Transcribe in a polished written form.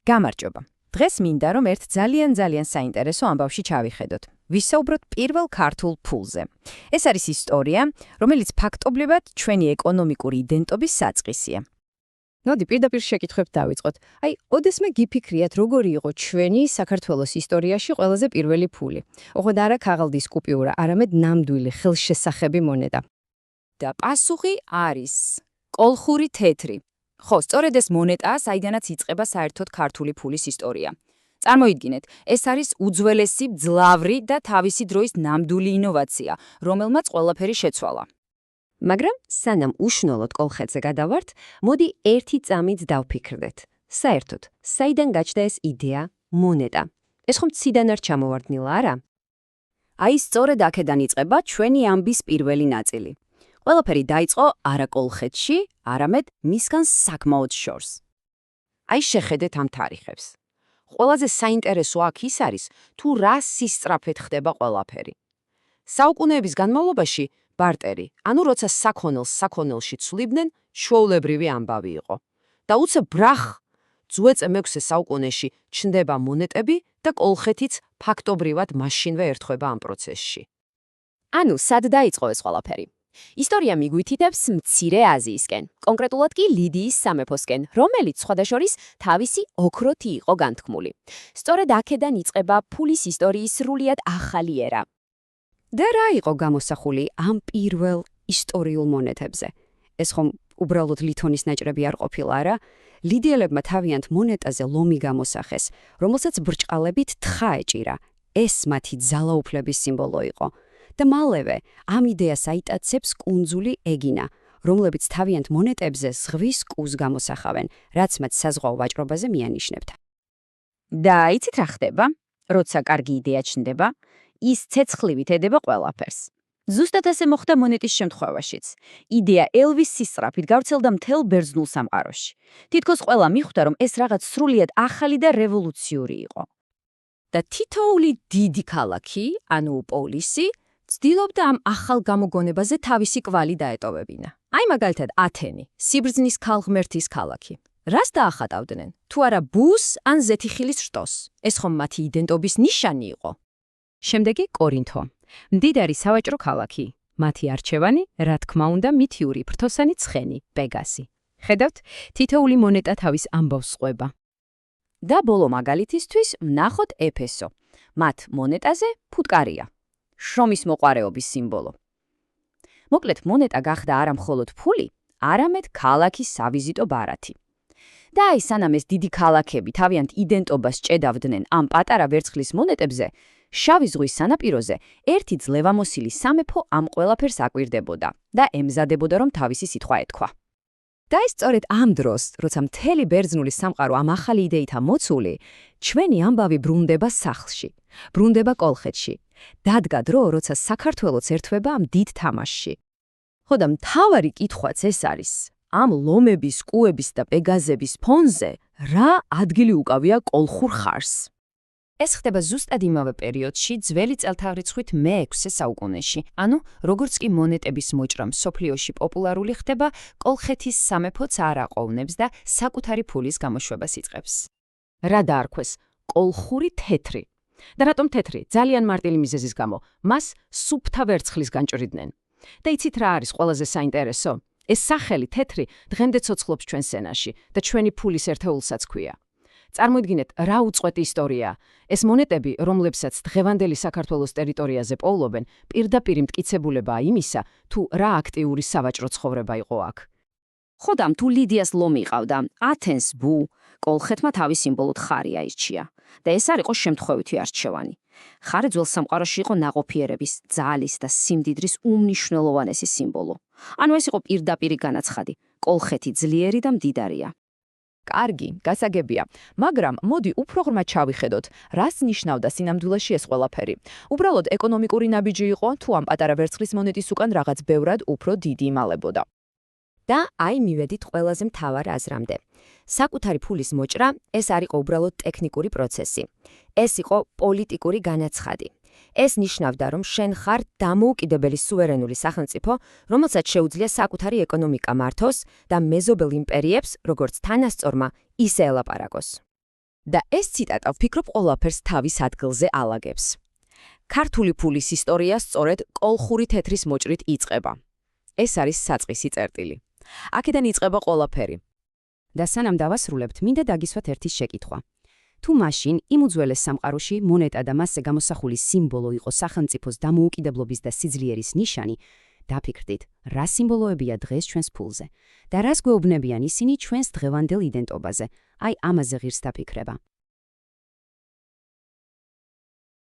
გამარჯობა. დღეს მინდა რომ ერთ ძალიან საინტერესო ამბავში ჩავიხედოთ. ვისაუბროთ პირველ ქართულ ფულზე. ეს არის ისტორია, რომელიც ფაქტობრივად ჩვენი ეკონომიკური იდენტობის საწყისია. მოდი პირდაპირ შეკითხვებს დავიწყოთ. ოდესმე გიფიქრიათ, როგორი იყო ჩვენი საქართველოს ისტორიაში ყველაზე პირველი ფული. ოღონდ არა ქაღალდის კუპიურა, არამედ ნამდვილი ხელშესახები მონეტა. და პასუხი არის კოლხური თეთრი. ხო, სწორედ ეს მონეტაა, საიდანაც იწყება საერთოდ ქართული ფულის ისტორია. წარმოიდგინეთ, ეს არის უძველესი, მძლავრი და თავისი დროის ნამდვილი ინოვაცია, რომელმაც ყველაფერი შეცვალა. მაგრამ სანამ უშნოლოდ კოლხეთზე გადავართ, მოდი ერთი წამით დავფიქრდეთ. საერთოდ, საიდან გაჩნდა ეს იდეა მონეტა? ეს ხომ ციდან არ ჩამოვარდნილა, არა? სწორედ აქედან იწყება ჩვენი ამბის პირველი ნაწილი. ყველაფერი დაიწყო არა კოლხეთში, არამედ მისგან საკმაოდ შორს. შეხედეთ ამ თარიღებს. ყველაზე საინტერესო აქ ის არის, თუ რა სისწრაფედ ხდება ყველაფერი. საუკუნეების განმავლობაში ბარტერი, ანუ როცა საქონელს საქონელში ცვლიდნენ, ჩვეულებრივი ამბავი იყო. და უცებ ბრახ, ძვ-6 საუკუნეში ჩნდება მონეტები და კოლხეთიც ფაქტობრივად მაშინვე ერთვება ამ პროცესში. სად დაიწყო ეს ყველაფერი? ისტორია მიგვითითებს მცირე აზიისკენ, კონკრეტულად კი ლიდიის სამეფოსკენ, რომელიც სხვადასხვა თავისი ოქროთი იყო განთქმული. სწორედ აქედან იწყება ფულის ისტორიის სრულიად ახალი ერა. და რა იყო გამოსახული ამ პირველ ისტორიულ მონეტებზე? ეს ხომ უბრალოდ ლითონის ნაჭრები არ ყოფილა, არა? ლიდიელებმა თავიანთ მონეტაზე ლომი გამოსახეს, რომელსაც ბრჭყალებით თხა ეჭირა. ეს მათი ძალაუფლების სიმბოლო იყო. და მალევე ამ იდეას აიტაცებს კუნძული ეგინა, რომლებიც თავიანთ მონეტებზე ზღვის კუს გამოსახავენ, რაც მათ საზღვაო ვაჭრობაზე მიანიშნებდა. და იცით რა ხდება? როცა კარგი იდეა ჩნდება, ის ცეცხლივით ედება ყველაფერს. ზუსტად ასე მოხდა მონეტის შემთხვევაშიც. იდეა ელვის სისწრაფით გავრცელდა მთელ ბერძნულ სამყაროში. თითქოს ყველა მიხვდა, რომ ეს რაღაც სრულიად ახალი და რევოლუციური იყო. და თითოეული დიდი ქალაქი, ანუ პოლისი, ცდილობდა ამ ახალ გამოგონებაზე თავისი კვალი დაეტოვებინა. მაგალითად, ათენი, სიბრძნის ქალღმერთის ქალაქი. რას დაახატავდნენ? თუ არა ბუს ან ზეთიხილის შტოს. ეს ხომ მათი იდენტობის ნიშანი იყო. შემდეგი კორინთო. მდიდარი სავაჭრო ქალაქი. მათი არჩევანი, რა თქმა უნდა, მითიური ფრთოსანი ცხენი, პეგასი. ხედავთ, თითოეული მონეტა თავის ამბავს ყვება. და ბოლო მაგალითისთვის ვნახოთ ეფესო. მათ მონეტაზე ფუტკარია. შრომის მოყვარეობის სიმბოლო. მოკლედ, მონეტა გახდა არა მხოლოდ ფული, არამედ ქალაქის სავიზიტო ბარათი. და სანამ ეს დიდი ქალაქები თავიანთ იდენტობას ჭედავდნენ ამ პატარა ვერცხლის მონეტებზე, შავი ზღვის სანაპიროზე ერთი ძლევამოსილი სამეფო ამ ყველაფერს აკვირდებოდა და ემზადებოდა, რომ თავისი სიტყვა ეთქვა. და სწორედ ამ დროს, როცა მთელი ბერძნული სამყარო ამ ახალი იდეითა მოცული, ჩვენი ამბავი ბრუნდება სახლში, ბრუნდება კოლხეთში. დადგა დრო, როცა საქართველოც ერთვება ამ დიდ თამაშში. ხო და მთავარი კითხვაც ეს არის, ამ ლომების, კუების და პეგაზების ფონზე რა ადგილი უკავია კოლხურ ხარს? ეს ხდება ზუსტად იმავე პერიოდში, ძველი წელთაღრიცხვით მე-6 საუკუნეში, ანუ როგორც კი მონეტების მოჭრა მსოფლიოში პოპულარული ხდება, კოლხეთის სამეფოც არ აყოვნებს და საკუთარი ფულის გამოშვებას იწყებს. რა დაარქვეს? კოლხური თეთრი. და რატომ თეთრი? ძალიან მარტივი მიზეზის გამო. მას სუფთა ვერცხლის განჭრიდნენ. და იცით რა არის ყველაზე საინტერესო? ეს სახელი თეთრი დღემდე ცოცხლობს ჩვენ სენაში და ჩვენი ფულის ერთეულსაც ქვია. წარმოიდგინეთ, რა უწყვეტი ისტორია. ეს მონეტები, რომლებსაც დღევანდელი საქართველოს ტერიტორიაზე პოულობენ, პირდაპირ მტკიცებულებაა იმისა, თუ რა აქტიური სავაჭრო ცხოვრება იყო აქ. ხოდამ თუ ლიდიას ლომი ყავდა, ათენს ბუ, კოლხეთმა თავის სიმბოლოდ ხარი აირჩია. და ეს არ იყო შემთხვევითი არჩევანი. ხარი ძველ სამყაროში იყო ნაყოფიერების, ძალის და სიმდიდრის უმნიშვნელოვანესი სიმბოლო. ეს იყო პირდაპირი განაცხადი. კოლხეთი ძლიერი და მდიდარია. კარგი, გასაგებია, მაგრამ მოდი უფრო ღრმად ჩავიხედოთ, რას ნიშნავდა სინამდვილეში ეს ყველაფერი. უბრალოდ ეკონომიკური ნაბიჯი იყო, თუ ამ პატარა ვერცხლის მონეტის უკან რაღაც ბევრად უფრო დიდი იმალებოდა. და მივედით ყველაზე მთავარ აზრამდე. საკუთარი ფულის მოჭრა ეს არ იყო უბრალოდ ტექნიკური პროცესი. ეს იყო პოლიტიკური განაცხადი. ეს ნიშნავდა, რომ შენ ხარ დამოუკიდებელი სუვერენული სახელმწიფო, რომელსაც შეუძლია საკუთარი ეკონომიკა მართოს და მეზობელ იმპერიებს, როგორც თანასწორმა, ისე ელაპარაკოს. და ეს ციტატა ვფიქრობ ყველაფერს თავის ადგილზე ალაგებს. ქართული ფულის ისტორია სწორედ კოლხური თეთრის მოჭრით იწყება. ეს არის საწყისი წერტილი. აქედან იწყება ყველაფერი. და სანამ დავასრულებთ, მინდა დაგისვათ ერთი შეკითხვა. თუ მაშინ იმ უძველეს სამყაროში მონეტა და მასზე გამოსახული სიმბოლო იყო სახელმწიფოს დამოუკიდებლობის და სიძლიერის ნიშანი, დაფიქრდით, რა სიმბოლოებია დღეს ჩვენს ფულზე და რას გვეუბნებიან ისინი ჩვენს დღევანდელ იდენტობაზე. აი ამაზე ღირს დაფიქრება.